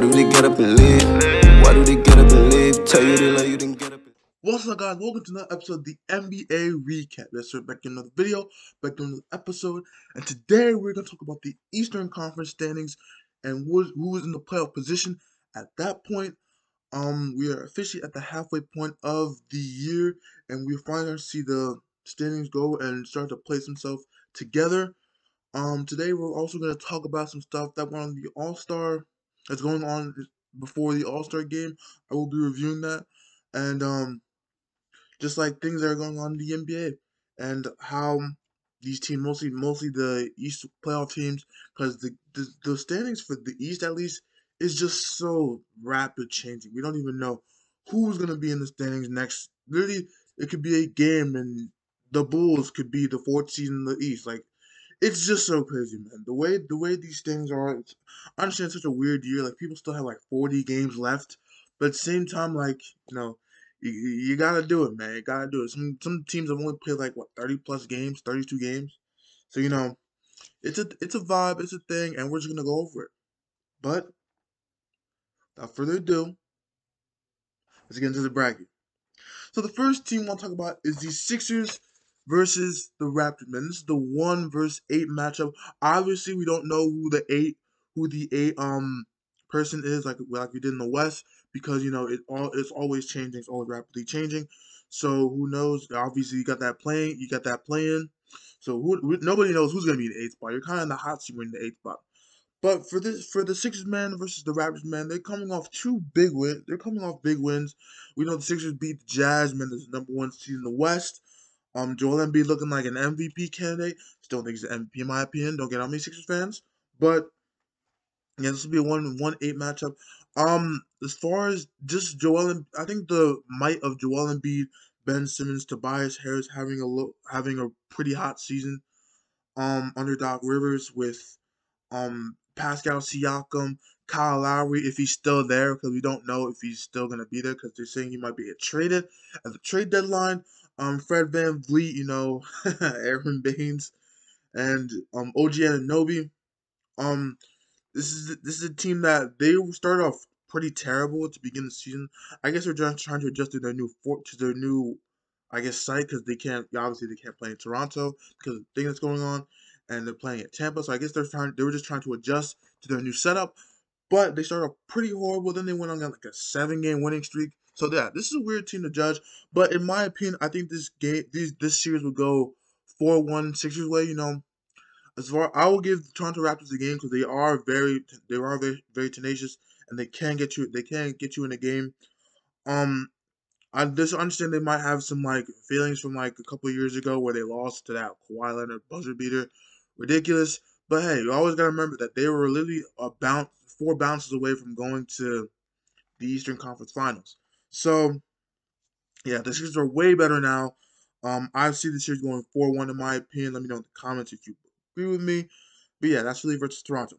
do they get up and leave? Why do they get up and leave? Tell you they love you, then get up and... What's up, guys? Welcome to another episode of the NBA Recap. Yes, sir, back in another video, back in another episode, and today we're going to talk about the Eastern Conference standings and who is in the playoff position at that point. We are officially at the halfway point of the year, and we're finally going to see the standings go and start to place themselves together. Today we're also going to talk about some stuff that went on the All-Star, that's going on before the All-Star game. I will be reviewing that, and just like things that are going on in the NBA and how these teams, mostly the East playoff teams, because the standings for the East at least is just so rapid changing. We don't even know who's gonna be in the standings next. Literally, it could be a game and the Bulls could be the fourth seed in the East. Like, it's just so crazy, man. The way these things are. I understand it's such a weird year. Like, people still have like 40 games left, but at the same time, like, you know. You gotta do it, man. You gotta do it. Some teams have only played like what 30+ games, 32 games. So it's a vibe, it's a thing, and we're just gonna go over it. But without further ado, let's get into the bracket. So the first team I want to talk about is the Sixers versus the Raptors. Man, this is the 1 versus 8 matchup. Obviously, we don't know who the eight person is like we did in the West, because it's always changing, it's always rapidly changing. So who knows? Obviously, you got that playing. So nobody knows who's gonna be in the eighth spot. You're kind of in the hot seat when in the eighth spot. But for the Sixers, man, versus the Raptors, man, they're coming off two big wins. They're coming off big wins. We know the Sixers beat the Jazz, man. That's the #1 seed in the West. Joel Embiid looking like an MVP candidate. Still think he's an MVP in my opinion. Don't get on me, Sixers fans. But yeah, this will be a 1-1-8 matchup. As far as just I think the might of Joel Embiid, Ben Simmons, Tobias Harris having a pretty hot season. Under Doc Rivers with Pascal Siakam, Kyle Lowry, if he's still there, because we don't know if he's still gonna be there, because they're saying he might be traded at the trade deadline. Fred VanVleet, Aaron Baines, and OG Anunoby. Um, this is a team that they started off pretty terrible to begin the season. I guess they're just trying to adjust to their new I guess site, because they can't play in Toronto because of the thing that's going on, and they're playing at Tampa. So I guess they were just trying to adjust to their new setup. But they started off pretty horrible. Then they went on like a 7-game winning streak. So yeah, this is a weird team to judge. But in my opinion, I think this series will go 4-1 Sixers way. As far I will give the Toronto Raptors a game, because they are very very tenacious, and they can get you in a game. Um, I just understand they might have some like feelings from like a couple of years ago where they lost to that Kawhi Leonard buzzer beater, ridiculous. But hey, you always gotta remember that they were literally 4 bounces away from going to the Eastern Conference Finals. So yeah, the Sixers are way better now. I see the series going 4-1 in my opinion. Let me know in the comments if you agree with me. But yeah, that's Philly versus Toronto.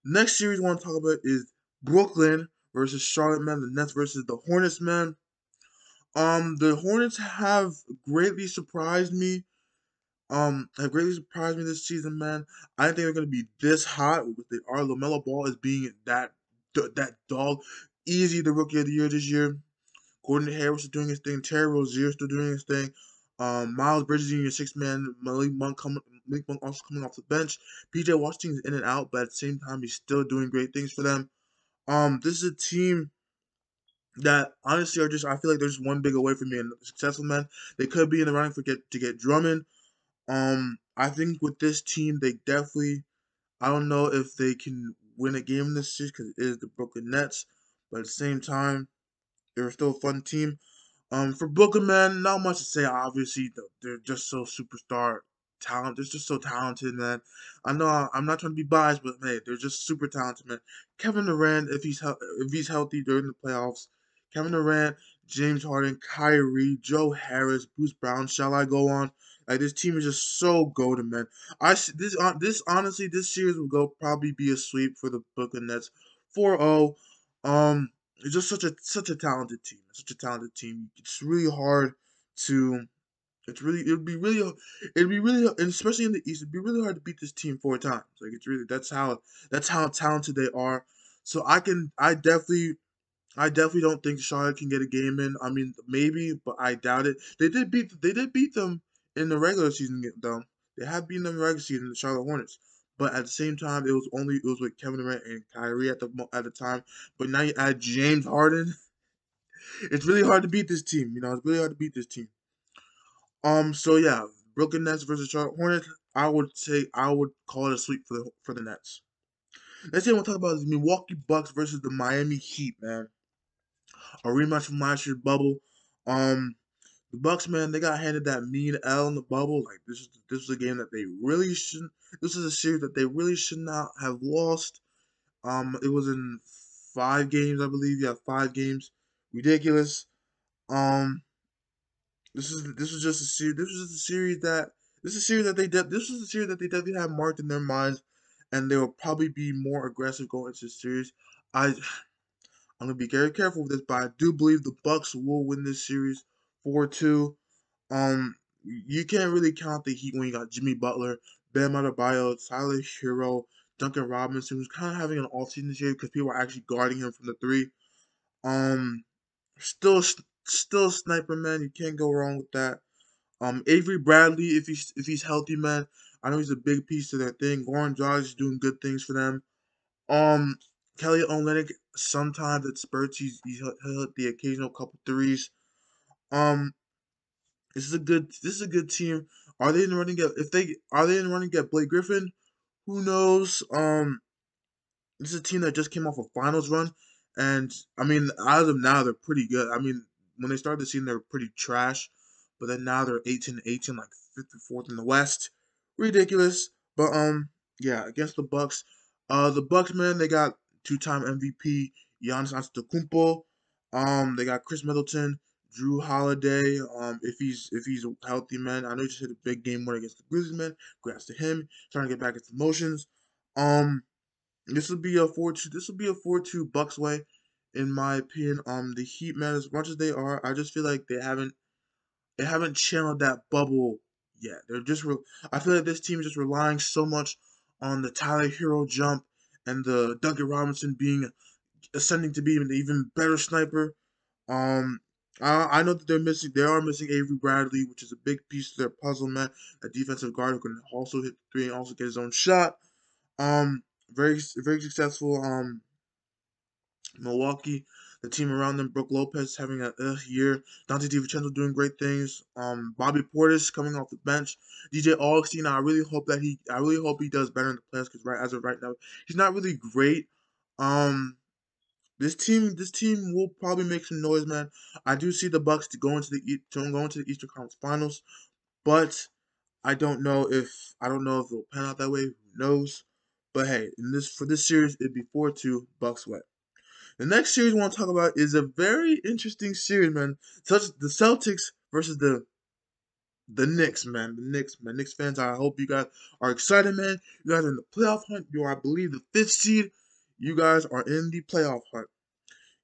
Next series I want to talk about is Brooklyn versus Charlotte, man. The Nets versus the Hornets, man. The Hornets greatly surprised me. Have greatly surprised me this season, man. I didn't think they're gonna be this hot. But they are. LaMelo Ball is being that dog. Easy the rookie of the year this year. Gordon Harris is doing his thing. Terry Rozier is still doing his thing. Miles Bridges in your 6-man. Malik Monk also coming off the bench. PJ Washington is in and out, but at the same time, he's still doing great things for them. This is a team that honestly I feel like they're just one big away from being successful, man. They could be in the running to get Drummond. I think with this team, they definitely. I don't know if they can win a game this season, because it is the Brooklyn Nets, but at the same time, they're still a fun team. For Brooklyn, man, not much to say. Obviously, they're just so superstar talent. They're just so talented, man. I know I'm not trying to be biased, but man, they're just super talented, man. Kevin Durant, if he's healthy during the playoffs, Kevin Durant, James Harden, Kyrie, Joe Harris, Bruce Brown. Shall I go on? Like, this team is just so golden, man. This honestly, this series will probably be a sweep for the Brooklyn Nets, 4-0. It's just such a talented team. Such a talented team. It's really hard to. It'd be really, and especially in the East, it'd be really hard to beat this team 4 times. Like, that's how talented they are. So I definitely don't think Charlotte can get a game in. I mean, maybe, but I doubt it. They did beat them in the regular season, though. They have beaten them in the regular season, the Charlotte Hornets. But at the same time, it was with Kevin Durant and Kyrie at the time. But now you add James Harden. It's really hard to beat this team. It's really hard to beat this team. So yeah, Brooklyn Nets versus Charlotte Hornets. I would call it a sweep for the Nets. Next thing I want to talk about is Milwaukee Bucks versus the Miami Heat, man. A rematch from last year's bubble. Um, the Bucks, man, they got handed that mean L in the bubble. Like this was a game that they really shouldn't. This is a series that they really should not have lost. It was in 5 games, I believe. Yeah, 5 games. Ridiculous. Um, this was just a series. This was just a series that this is a series that this was a series that they definitely had marked in their minds, and they will probably be more aggressive going into the series. I I'm gonna be very careful with this, but I do believe the Bucks will win this series 4-2. You can't really count the Heat when you got Jimmy Butler, Bam Adebayo, Tyler Hero, Duncan Robinson, who's kind of having an off-season this year because people are actually guarding him from the three. Um, still, still sniper, man. You can't go wrong with that. Avery Bradley, if he's healthy, man, I know he's a big piece to their thing. Goran Dragic is doing good things for them. Um, Kelly Olynyk, sometimes at spurts, he'll hit the occasional couple threes. Um, this is a good team. Are they in the running get if they are they in the running get Blake Griffin? Who knows? This is a team that just came off a finals run, and I mean, as of now, they're pretty good. I mean, when they started the season, they were pretty trash, but then now they're 18-18, like 54th in the West. Ridiculous, but yeah, against the Bucks, the Bucks, man, they got two-time MVP Giannis Antetokounmpo. They got Chris Middleton, Drew Holiday. If he's healthy, man, I know he just hit a big game winner against the Grizzlies, man. Congrats to him, trying to get back into motions. Um. This will be a 4-2. This will be a 4-2 Bucks way, in my opinion. The Heat, man, as much as they are, I just feel like they haven't channeled that bubble yet. I feel like this team is just relying so much on the Tyler Hero jump and the Duncan Robinson being ascending to be an even better sniper. Um, I know that they are missing Avery Bradley, which is a big piece to their puzzle, man. A defensive guard who can also hit the three and also get his own shot. Very successful. Milwaukee, the team around them, Brooke Lopez having a year. Dante DiVincenzo doing great things. Bobby Portis coming off the bench. DJ Augustine, I really hope he does better in the playoffs because as of right now, he's not really great. Um, this team will probably make some noise, man. I do see the Bucks to go into the Eastern Conference Finals, but I don't know if it'll pan out that way. Who knows? But hey, for this series, it'd be 4-2 Bucks wet. The next series we want to talk about is a very interesting series, man. Such the Celtics versus the Knicks, man. The Knicks, man. Knicks fans, I hope you guys are excited, man. You guys are in the playoff hunt. You are, I believe, the 5th seed. You guys are in the playoff hunt.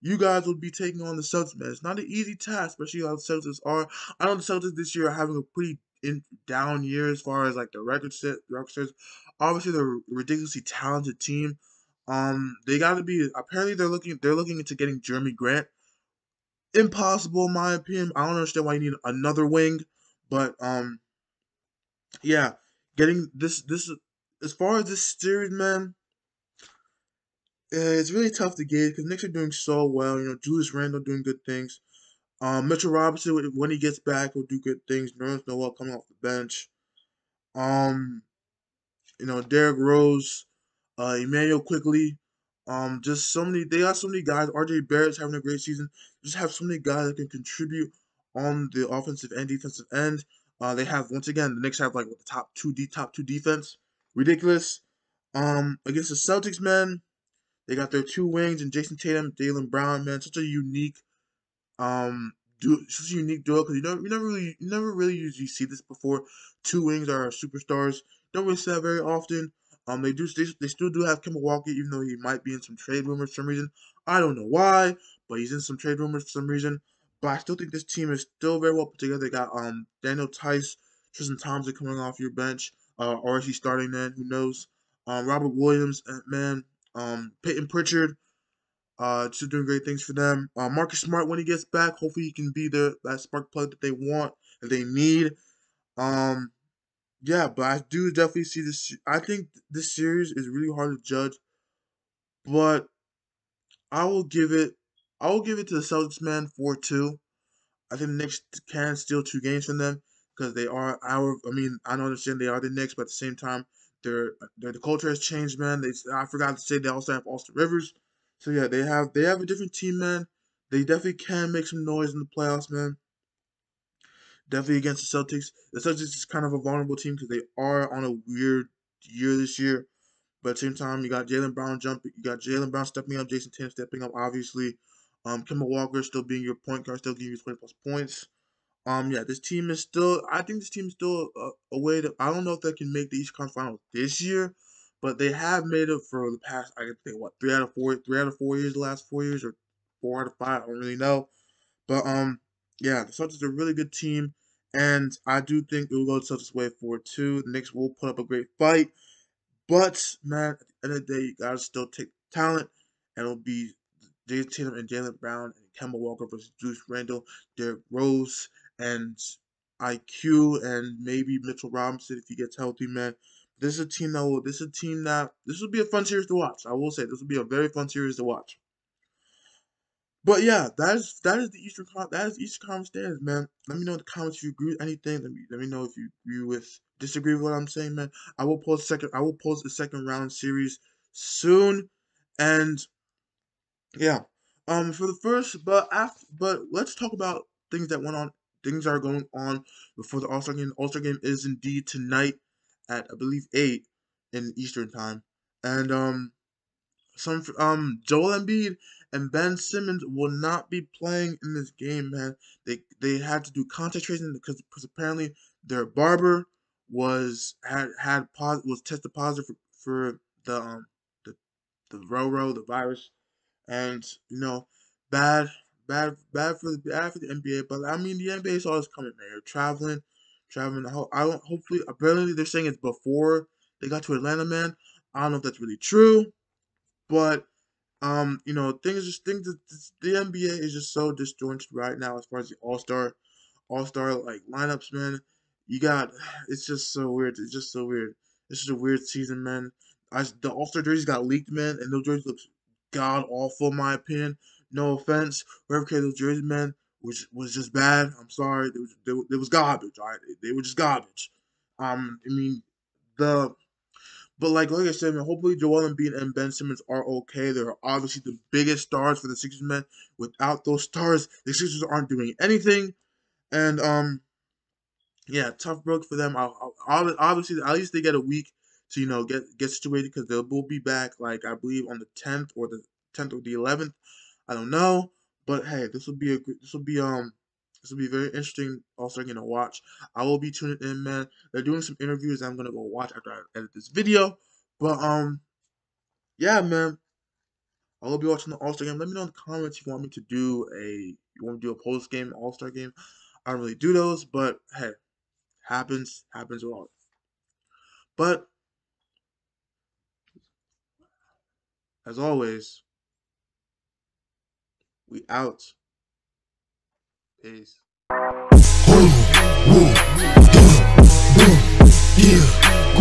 You guys will be taking on the Celtics, man. It's not an easy task, especially how the Celtics are. I know the Celtics this year are having a pretty down year as far as like the record says. Obviously, they're a ridiculously talented team. They got to be. Apparently, they're looking into getting Jeremy Grant. Impossible, in my opinion. I don't understand why you need another wing, but yeah, getting this as far as this series, man. It's really tough to gauge because Knicks are doing so well. Julius Randle doing good things. Mitchell Robinson, when he gets back, will do good things. Nerlens Noel coming off the bench. Um, Derrick Rose, Emmanuel Quickly. Just so many. They got so many guys. RJ Barrett's having a great season. Just have so many guys that can contribute on the offensive and defensive end. They have once again the Knicks have like the top two defense. Ridiculous. Against the Celtics, man, they got their two wings and Jason Tatum, Jaylen Brown, man, such a unique um such a unique duo because you never really usually see this before. Two wings are superstars. Don't really see that very often. They still do have Kemba Walker, even though he might be in some trade rumors for some reason. I don't know why, but he's in some trade rumors for some reason. But I still think this team is still very well put together. They got Daniel Tice, Tristan Thompson coming off your bench, or is he starting then? Who knows? Robert Williams, man, Peyton Pritchard. Just doing great things for them. Marcus Smart, when he gets back, hopefully he can be that spark plug that they want, that they need. Yeah, but I do definitely see this. I think this series is really hard to judge, but I will give it. I will give it to the Celtics, man, 4-2. I think the Knicks can steal 2 games from them because they are our. I mean, I don't understand they are the Knicks, but at the same time, the culture has changed, man. I forgot to say they also have Austin Rivers, so yeah, they have a different team, man. They definitely can make some noise in the playoffs, man. Definitely against the Celtics. The Celtics is kind of a vulnerable team because they are on a weird year this year. But at the same time, you got Jaylen Brown jumping. You got Jaylen Brown stepping up. Jason Tatum stepping up. Obviously, Kemba Walker still being your point guard, still giving you 20+ points. Yeah, this team is still. I think this team is still a way to. I don't know if they can make the East Conference Finals this year, but they have made it for the past. I can think what 3 out of 4 years, the last 4 years, or 4 out of 5. I don't really know, but yeah, the Celtics are a really good team, and I do think it will go the Celtics way 4-2. The Knicks will put up a great fight. But man, at the end of the day, you gotta still take talent, and it'll be Jason Tatum and Jaylen Brown and Kemba Walker versus Julius Randle, Derrick Rose, and IQ, and maybe Mitchell Robinson if he gets healthy, man. This is a team that will. This will be a fun series to watch. I will say this will be a very fun series to watch. But yeah, that is the Eastern Conference standings, man. Let me know in the comments if you agree with anything. Let me know if you disagree with what I'm saying, man. I will post a second round series soon, and yeah. For the first, but let's talk about things that went on. Things that are going on before the All-Star game. All-Star game is indeed tonight at I believe 8 in Eastern time, and Joel Embiid and Ben Simmons will not be playing in this game, man. They had to do contact tracing because apparently their barber was tested positive for the the virus, and bad bad for the NBA. But I mean the NBA saw this coming, man. They're traveling. I don't, hopefully apparently they're saying it's before they got to Atlanta, man. I don't know if that's really true. But things that the NBA is just so disjointed right now as far as the All Star like lineups, man. You got it's just so weird. It's just so weird. This is a weird season, man. The All-Star jerseys got leaked, man, and those jerseys look god awful in my opinion. No offense, whoever created those jerseys, man, which was just bad. I'm sorry, it was garbage. All right, they were just garbage. I mean the but like I said, man, hopefully Joel Embiid and Ben Simmons are okay. They're obviously the biggest stars for the Sixers, man. Without those stars, the Sixers aren't doing anything. And yeah, tough break for them. Obviously, at least they get a week to get situated because they will be back. Like I believe on the 10th or the 11th. I don't know, but hey, this will be very interesting. Also, gonna watch. I will be tuning in, man. They're doing some interviews. I'm gonna go watch after I edit this video. But yeah, man. I will be watching the All-Star game. Let me know in the comments if you want me to do a post game All-Star game. I don't really do those, but hey, happens with all. But as always, we out. Peace. Yeah.